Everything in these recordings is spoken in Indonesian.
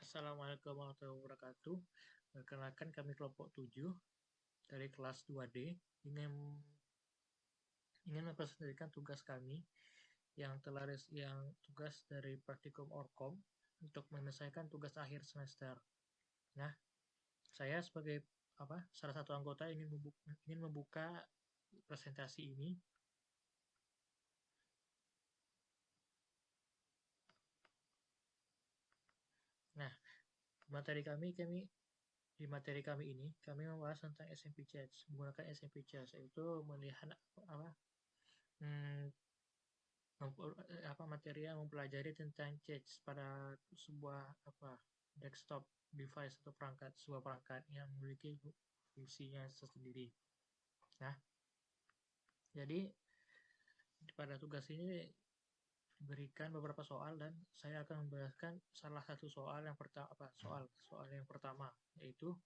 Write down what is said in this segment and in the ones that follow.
Assalamualaikum warahmatullahi wabarakatuh. Perkenalkan kami kelompok 7 dari kelas 2D ingin ingin mempresentasikan tugas kami yang tugas dari Praktikum Orkom untuk menyelesaikan tugas akhir semester. Nah, saya sebagai salah satu anggota ingin membuka presentasi ini. Nah, di materi kami ini kami membahas tentang SMP Chat, menggunakan SMP Chat yaitu melihat apa hmm, materi yang mempelajari tentang change pada sebuah desktop device atau sebuah perangkat yang memiliki fungsinya sendiri. Nah, jadi pada tugas ini diberikan beberapa soal dan saya akan membahaskan salah satu soal yang pertama soal yang pertama yaitu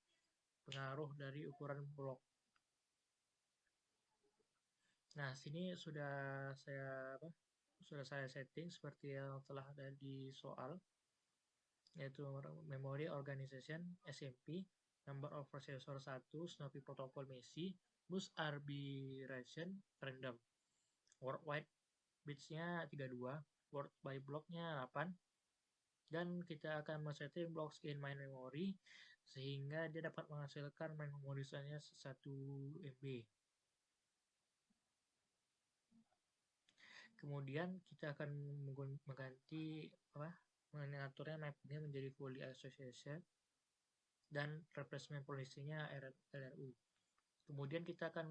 pengaruh dari ukuran blok. Nah, sini sudah saya setting seperti yang telah ada di soal, yaitu Memory Organization SMP, Number of Processor 1, Snoopy Protocol Messi, Bus Arbitration Random, Word Wide Bits-nya 32, Word by Block-nya 8, dan kita akan men-setting blocks in main memory sehingga dia dapat menghasilkan main memory-nya 1 MB. Kemudian kita akan mengganti mengaturnya mappingnya menjadi fully association dan replacement policy-nya RLU. Kemudian kita akan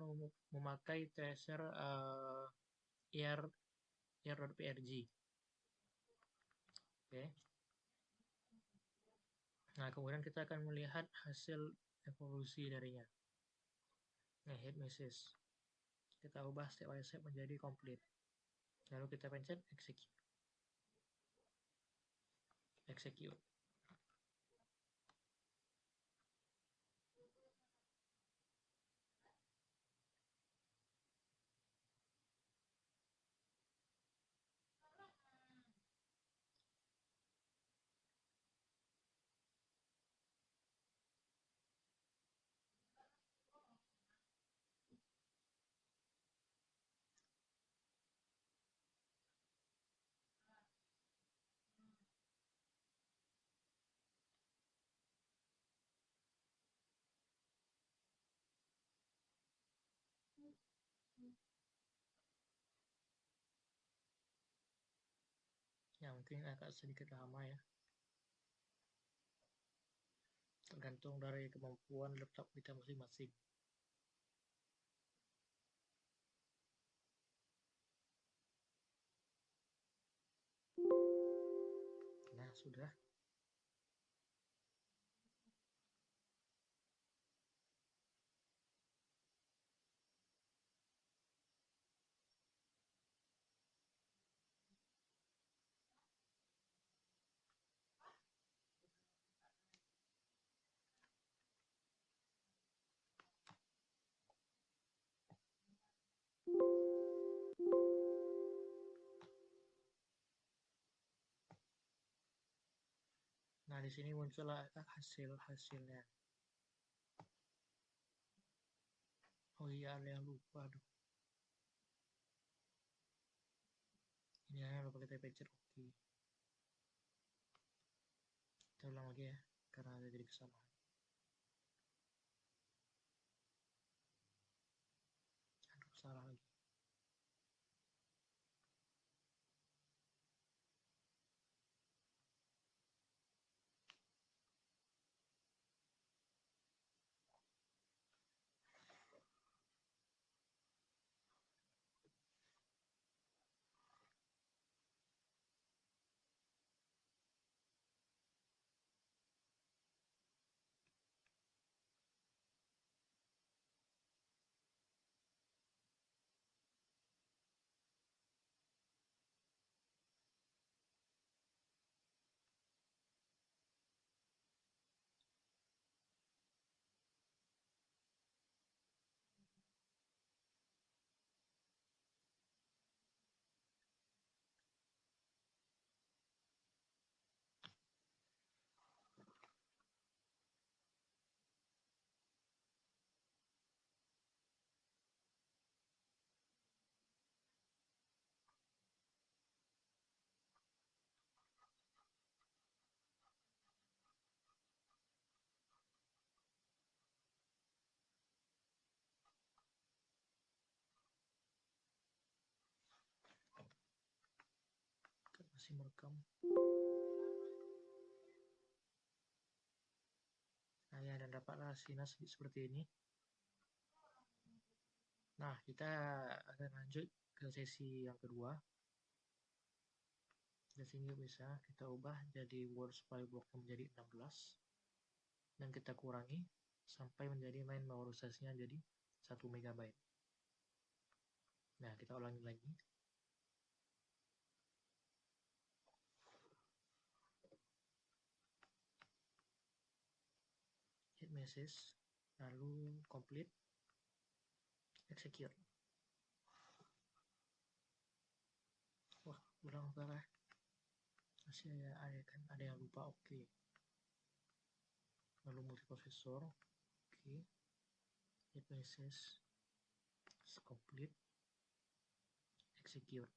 memakai tracer ER.prg. Oke. Nah, kemudian kita akan melihat hasil evolusi darinya. Nah, hit message. Kita ubah step by step menjadi complete. Lalu kita pencet execute. Execute. Ya, mungkin agak sedikit lama ya. Tergantung dari kemampuan laptop kita masing-masing. Nah, sudah. Nah, di sini muncullah hasil-hasilnya. Oh iya, ada yang lupa. Aduh. Ini hanya lupa kita pencet oke. Kita ulang lagi ya, karena ada jadi kesalahan. Aduh, salah lagi. masih merekam. Nah ya, dan dapatlah sinas seperti ini. Nah, kita akan lanjut ke sesi yang kedua. Di sini bisa kita ubah jadi word supply block menjadi 16 dan kita kurangi sampai menjadi main memorialisasinya jadi 1 MB. Nah, kita ulangi lagi. Hit message, lalu complete, execute. Wah, ulang parah. Masih ada yang lupa. Oke. Lalu multiprosesor. Oke. Hit message, complete, execute.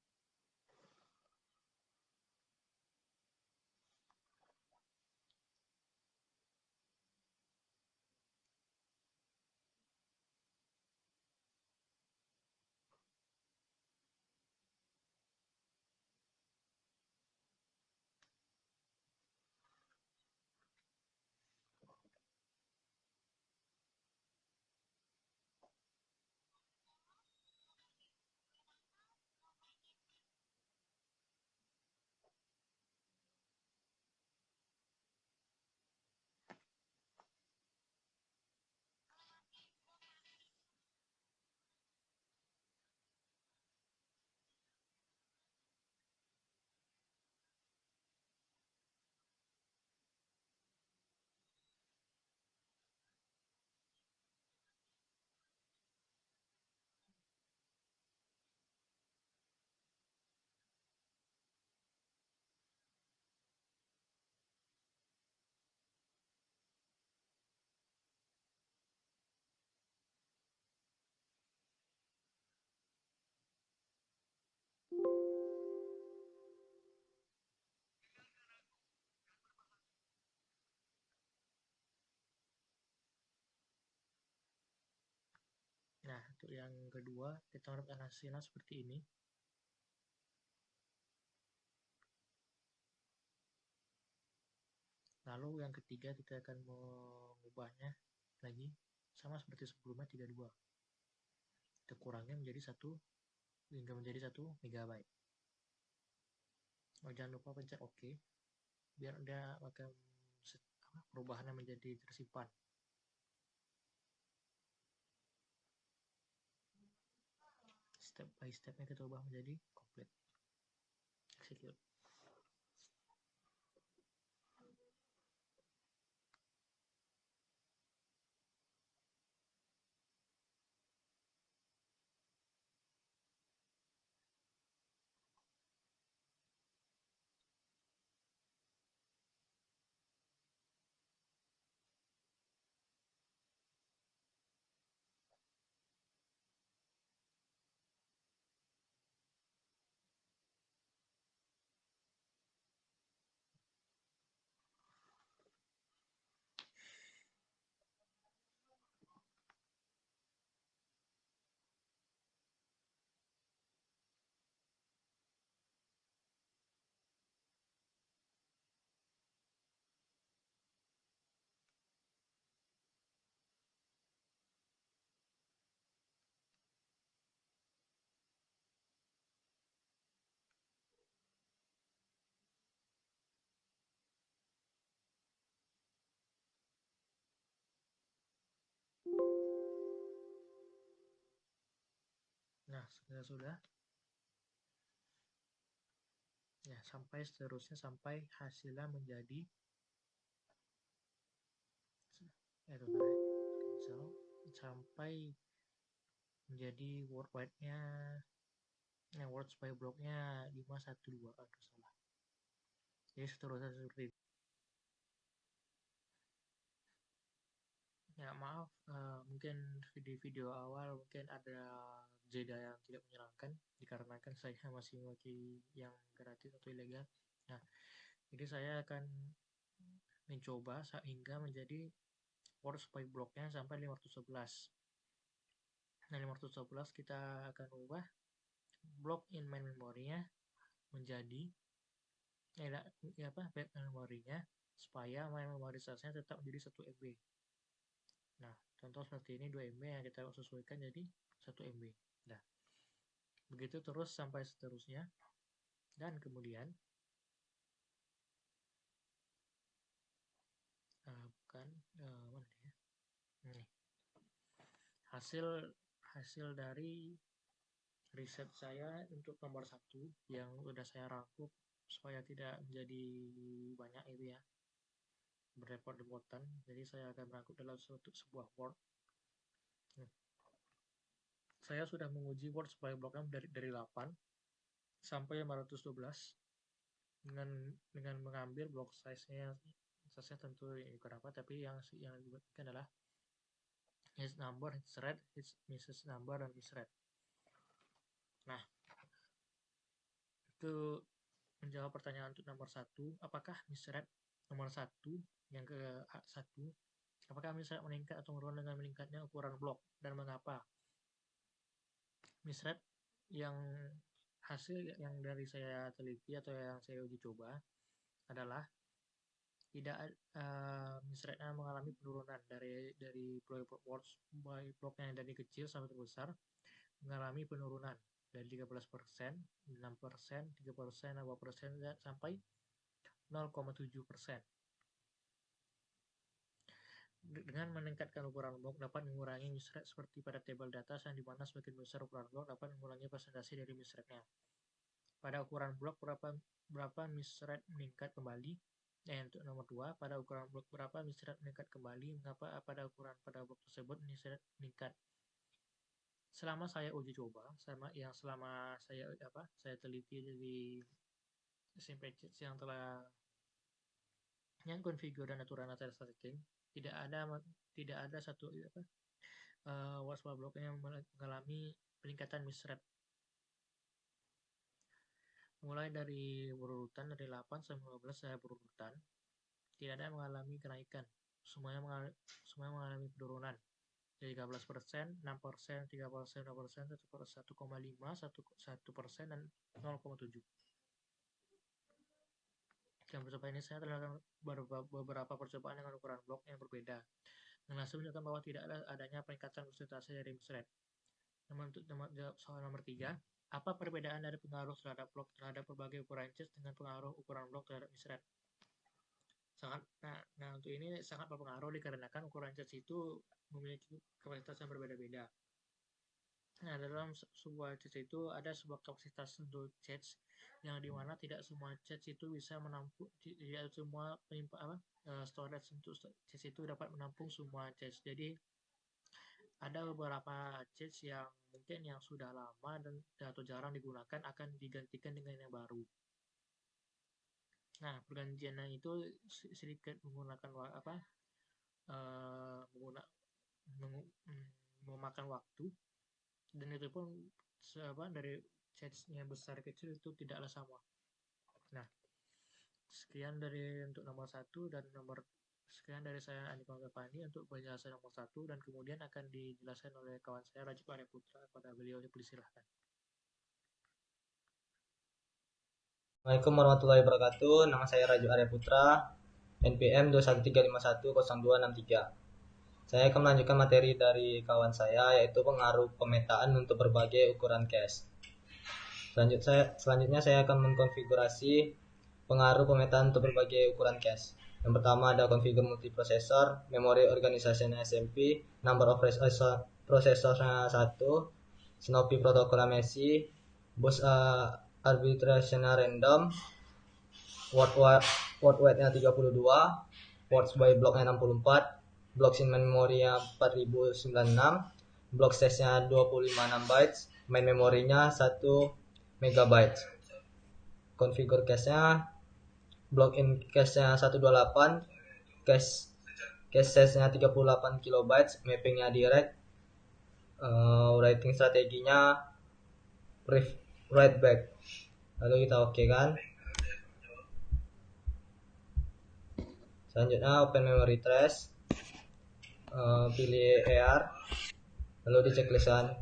Nah, untuk yang kedua, kita mendapatkan hasilnya seperti ini. Lalu yang ketiga, kita akan mengubahnya lagi sama seperti sebelumnya 32. Kita kurangnya menjadi 1 hingga menjadi 1 MB. Oh, jangan lupa pencet OK biar dia akan perubahannya menjadi tersimpan. Step by stepnya kita ubah menjadi complete. Execute. Nah, sudah. Ya, sampai seterusnya sampai hasilnya menjadi cancel sampai menjadi word wide-nya word supply block-nya 512. Aduh, salah. Jadi seterusnya seperti itu. Ya, maaf, mungkin di video awal mungkin ada jeda yang tidak menyenangkan dikarenakan saya masih memakai yang gratis atau ilegal. Nah, jadi saya akan mencoba sehingga menjadi word supply block-nya sampai 511. Nah, 511 kita akan ubah block in main memory-nya menjadi bed memorinya supaya memori size-nya tetap menjadi 1 MB. Nah, contoh seperti ini 2 MB yang kita sesuaikan jadi 1 MB. Nah, begitu terus sampai seterusnya. Dan kemudian mana ya? Nih. Hasil dari riset saya untuk nomor 1 yang udah saya rangkum supaya tidak menjadi banyak itu ya, berrepot-repotan. Jadi saya akan merangkum dalam sebuah Word. Saya sudah menguji Word sebagai program dari 8 sampai 512 dengan mengambil block size-nya tentu berapa, tapi yang dibutuhkan adalah his number, his thread, his misses number, dan his thread. Nah, itu menjawab pertanyaan untuk nomor 1, apakah misthread nomor 1 yang ke 1, apakah misthread meningkat atau menurun dengan meningkatnya ukuran blok, dan mengapa? Misthread yang hasil yang dari saya teliti atau yang saya uji coba adalah tidak misthreadnya mengalami penurunan dari blok yang dari kecil sampai terbesar, mengalami penurunan dari 13%, 6%, 3%, 4%, sampai 0,7%. Dengan meningkatkan ukuran blok dapat mengurangi misthread seperti pada tabel data yang dimana semakin besar ukuran blok dapat mengurangi presentasi dari misthreadnya. Pada ukuran blok berapa misthread meningkat kembali? Untuk nomor 2, pada ukuran blok berapa misthread meningkat kembali? Mengapa pada ukuran pada blok tersebut misthread meningkat? Selama saya uji coba, selama saya teliti di SMP yang telah konfigur dan aturan atas stacking, tidak ada satu WhatsApp block yang mengalami peningkatan misthread. Mulai dari berurutan dari 8 sampai 15 saya berurutan, tidak ada yang mengalami kenaikan, semuanya mengalami penurunan dari 13%, 6%, 3%, 2%, 1,5%, 1%, dan 0,7%. Dalam percobaan ini saya telah melakukan beberapa percobaan dengan ukuran blok yang berbeda. Dan hasil menunjukkan bahwa tidak ada adanya peningkatan presentasi dari misthread. Soal nomor 3, apa perbedaan dari pengaruh terhadap blok terhadap berbagai ukuran chess dengan pengaruh ukuran blok terhadap misthread? Untuk ini sangat berpengaruh dikarenakan ukuran chess itu memiliki kapasitas yang berbeda-beda. Nah, dalam sebuah chess itu ada sebuah kapasitas untuk chess yang dimana tidak semua chess itu bisa menampung, tidak semua storage untuk chess itu dapat menampung semua chess. Jadi ada beberapa chess yang mungkin yang sudah lama dan atau jarang digunakan akan digantikan dengan yang baru. Nah, pergantiannya itu sedikit menggunakan memakan waktu, dan itu pun dari chess-nya besar kecil itu tidaklah sama. Nah, sekian dari untuk nomor 1 dan sekian dari saya Andi Panggapani untuk penjelasan nomor 1, dan kemudian akan dijelaskan oleh kawan saya Rajib Arya Putra. Pada beliau dipersilahkan. Assalamualaikum warahmatullahi wabarakatuh. Nama saya Rajib Arya Putra, NPM 213510263. Saya akan melanjutkan materi dari kawan saya, yaitu pengaruh pemetaan untuk berbagai ukuran cache. Selanjutnya saya akan mengkonfigurasi pengaruh pemetaan untuk berbagai ukuran cache. Yang pertama ada konfigur multiprosesor, memori organisasinya SMP, number of prosesornya 1, Snoopy protokol Messi, bus arbitrage-nya random, word weight-nya 32, ports by block-nya 64, block in memori-nya 4096, block size-nya 256 bytes, main memorinya 1 MB. Configure cache-nya, block in cache-nya 128, cache size-nya 38 KB, mapping-nya direct, writing strateginya write back. Lalu kita oke kan. Selanjutnya open memory trace, pilih AR, lalu di checklistan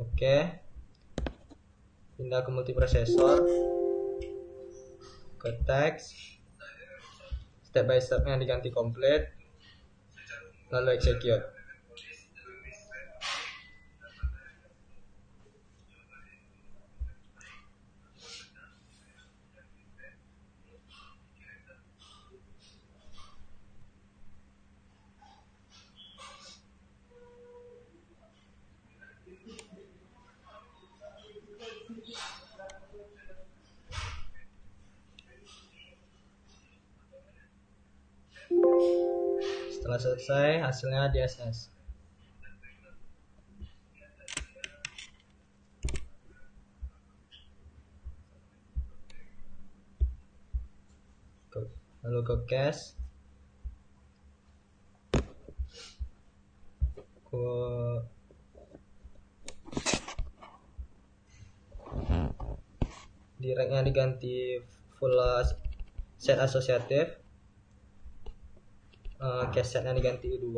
oke, pindah ke multiprosesor, ke teks, step by stepnya diganti complete, lalu execute. Setelah selesai, hasilnya DSS. Lalu ke cache, directnya diganti full set asosiatif, cache setnya diganti 2,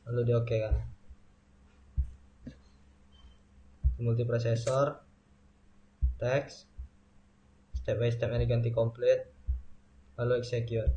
lalu di oke kan. Multiprosesor, teks, step by stepnya diganti complete, lalu execute.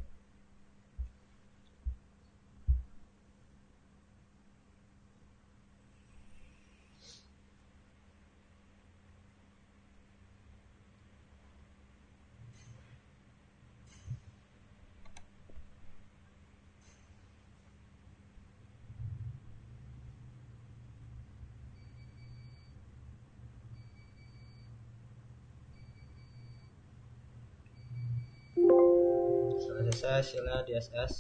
Setelah selesai, hasilnya DSS.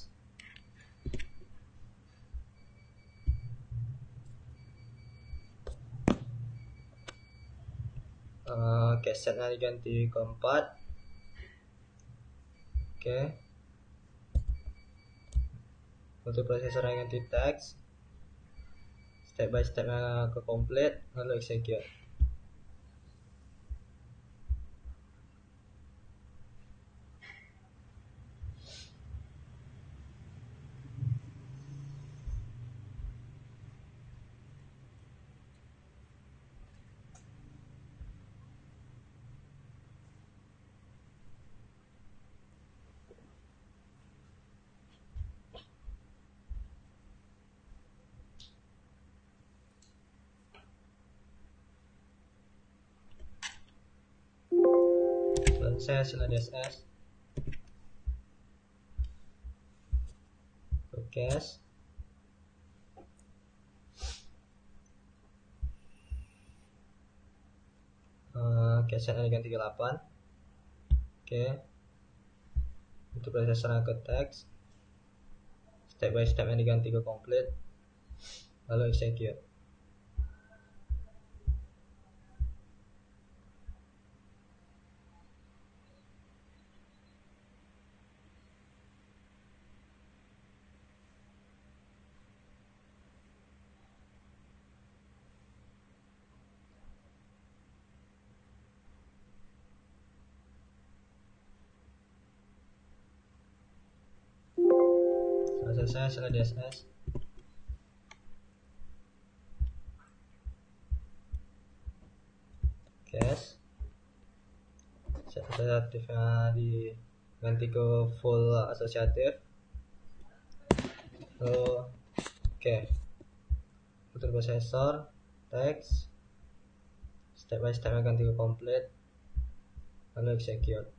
Cache setnya diganti ke 4. Oke. Multiprosesornya ganti teks, step by stepnya ke complete, lalu execute. Selesai hasilnya DSS. Cache, cache setnya diganti ke 8. Oke. Untuk prosesornya ke teks, step by stepnya diganti ke complete, lalu execute. Setelah selesai hasilnya DSS. Cache, set asosiatifnya diganti ke full asosiatif. Lalu oke. Untuk prosesor, teks, step by stepnya ganti ke complete, lalu execute.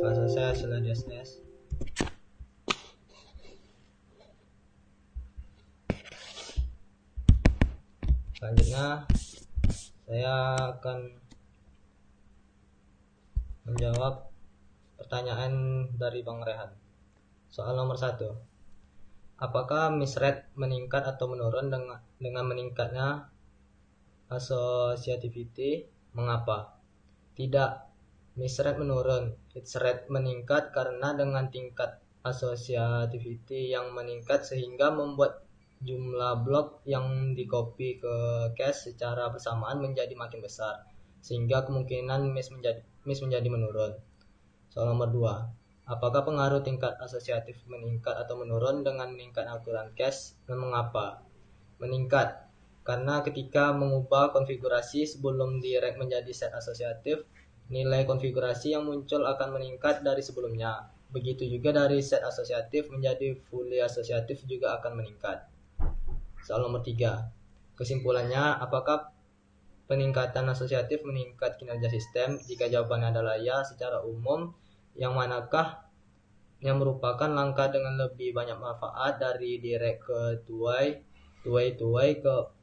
Setelah selesai hasilnya DSS. Selanjutnya saya akan menjawab pertanyaan dari Bang Rehan. Soal nomor 1. Apakah misrate meningkat atau menurun dengan meningkatnya associativity. Mengapa? Tidak, miss rate menurun, hits rate meningkat karena dengan tingkat associativity yang meningkat sehingga membuat jumlah blok yang di-copy ke cache secara bersamaan menjadi makin besar, sehingga kemungkinan miss menjadi menurun. Soal nomor 2. Apakah pengaruh tingkat asosiatif meningkat atau menurun dengan meningkat ukuran cache dan mengapa? Meningkat, karena ketika mengubah konfigurasi sebelum direct menjadi set asosiatif, nilai konfigurasi yang muncul akan meningkat dari sebelumnya. Begitu juga dari set asosiatif menjadi fully asosiatif juga akan meningkat. Soal nomor 3. Kesimpulannya, apakah peningkatan asosiatif meningkat kinerja sistem? Jika jawabannya adalah ya, secara umum, yang manakah yang merupakan langkah dengan lebih banyak manfaat dari direct ke two-way ke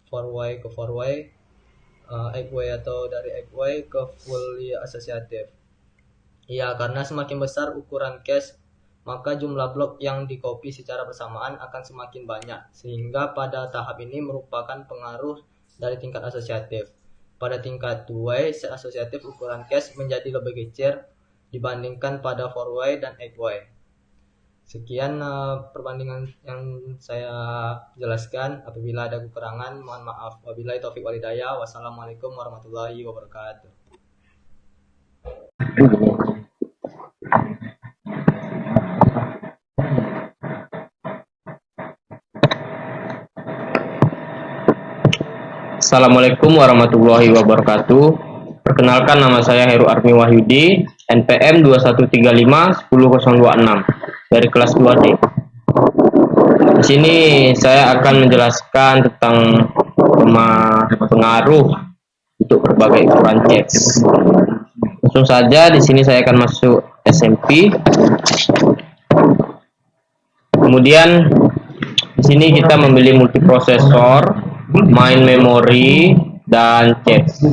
4-way ke 4-way, 8-way atau dari 8-way ke fully associative? Ya, karena semakin besar ukuran cache, maka jumlah blok yang di-copy secara bersamaan akan semakin banyak, sehingga pada tahap ini merupakan pengaruh dari tingkat asosiatif. Pada tingkat two-way, set asosiatif ukuran cache menjadi lebih kecil dibandingkan pada 4-way dan 8-way. Sekian perbandingan yang saya jelaskan. Apabila ada kekurangan, mohon maaf. Wabillahi taufiq wal hidayah. Wassalamualaikum warahmatullahi wabarakatuh. Assalamualaikum warahmatullahi wabarakatuh. Perkenalkan, nama saya Heru Armi Wahyudi, NPM 21351026 dari kelas 2D. Di sini saya akan menjelaskan tentang pengaruh untuk berbagai ukuran cache. Langsung saja, di sini saya akan masuk SMP. Kemudian di sini kita memilih multiprosesor, main memory, dan cache.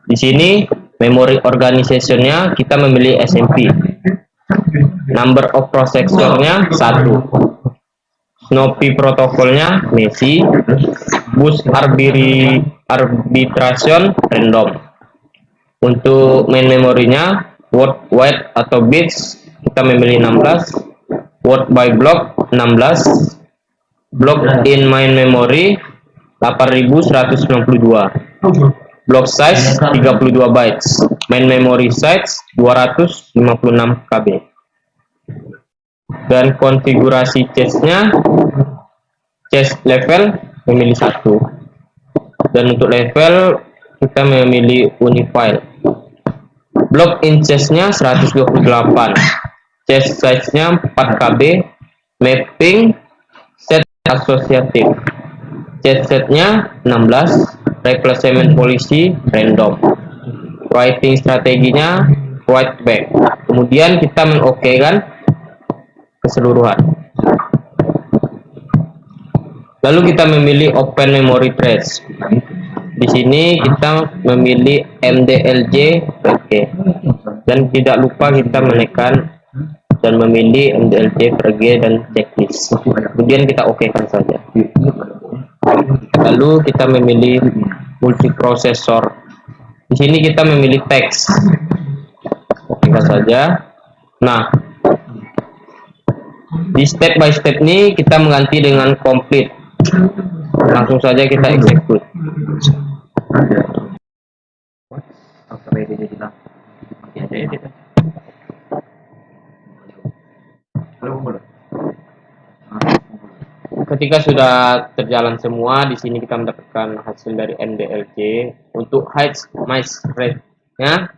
Di sini memory organization-nya kita memilih SMP. Number of processor-nya 1. Snoopy protokolnya Messi. Bus arbitration random. Untuk main memorinya word wide atau bits kita memilih 16. Word by block 16. Block in main memory 8192. Block size 32 bytes. Main memory size 256 KB. Dan konfigurasi cache-nya, cache level memilih 1. Dan untuk level kita memilih unifile. Block in cache-nya 128. Cache size-nya 4 KB. Mapping set associative. Cache set-nya 16. Replacement policy random. Writing strateginya write back. Kemudian kita mengokekan keseluruhan. Lalu kita memilih open memory trace. Di sini kita memilih MDLJ PG. Dan tidak lupa kita menekan dan memilih MDLJ PG dan checklist. Kemudian kita okekan saja. Lalu kita memilih multiprosesor. Di sini kita memilih teks. Okekan saja. Nah, di step by step ini kita mengganti dengan complete. Langsung saja kita execute. Ketika sudah terjalan semua, di sini kita mendapatkan hasil dari MDLJ. Untuk height mice rate-nya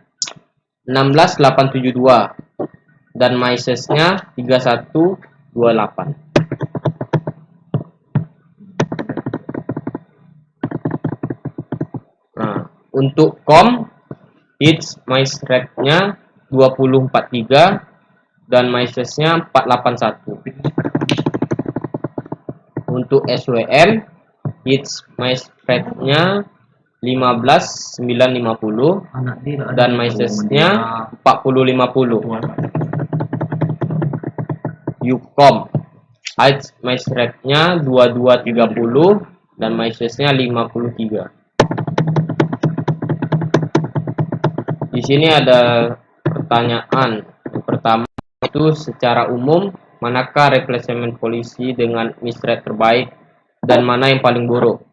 16872 dan mices-nya 3128. Nah, untuk com height mice rate-nya 2043 dan mices-nya 481. Untuk SWM, hits mice rate-nya 15950 dan mices-nya 4050. UCOM, hits mice rate-nya 2230 dan mices-nya 53. sini ada pertanyaan. Yang pertama itu secara umum, manakah replacement polisi dengan miss rate terbaik dan mana yang paling buruk?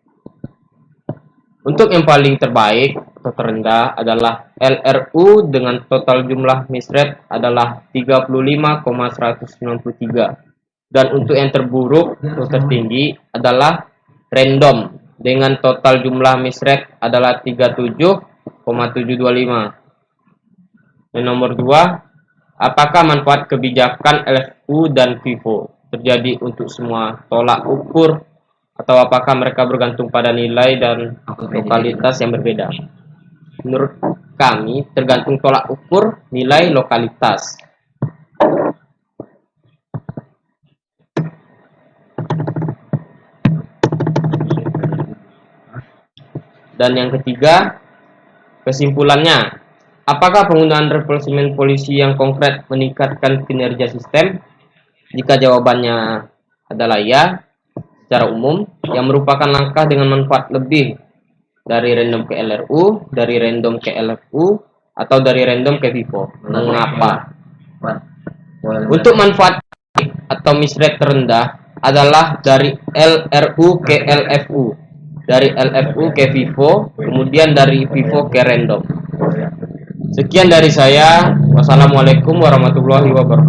Untuk yang paling terbaik atau terendah adalah LRU dengan total jumlah miss rate adalah 35,193. Dan untuk yang terburuk atau tertinggi adalah random dengan total jumlah miss rate adalah 37,725. Yang nomor 2, apakah manfaat kebijakan LFU dan FIFO terjadi untuk semua tolak ukur atau apakah mereka bergantung pada nilai dan lokalitas yang berbeda? Menurut kami tergantung tolak ukur, nilai, lokalitas. Dan yang ketiga, kesimpulannya, apakah penggunaan replacement polisi yang konkret meningkatkan kinerja sistem? Jika jawabannya adalah ya, secara umum, yang merupakan langkah dengan manfaat lebih dari random ke LRU, dari random ke LFU, atau dari random ke FIFO. Mengapa? Untuk manfaat atau miss rate terendah adalah dari LRU ke LFU, dari LFU ke FIFO, kemudian dari FIFO ke random. Sekian dari saya. Wassalamualaikum warahmatullahi wabarakatuh.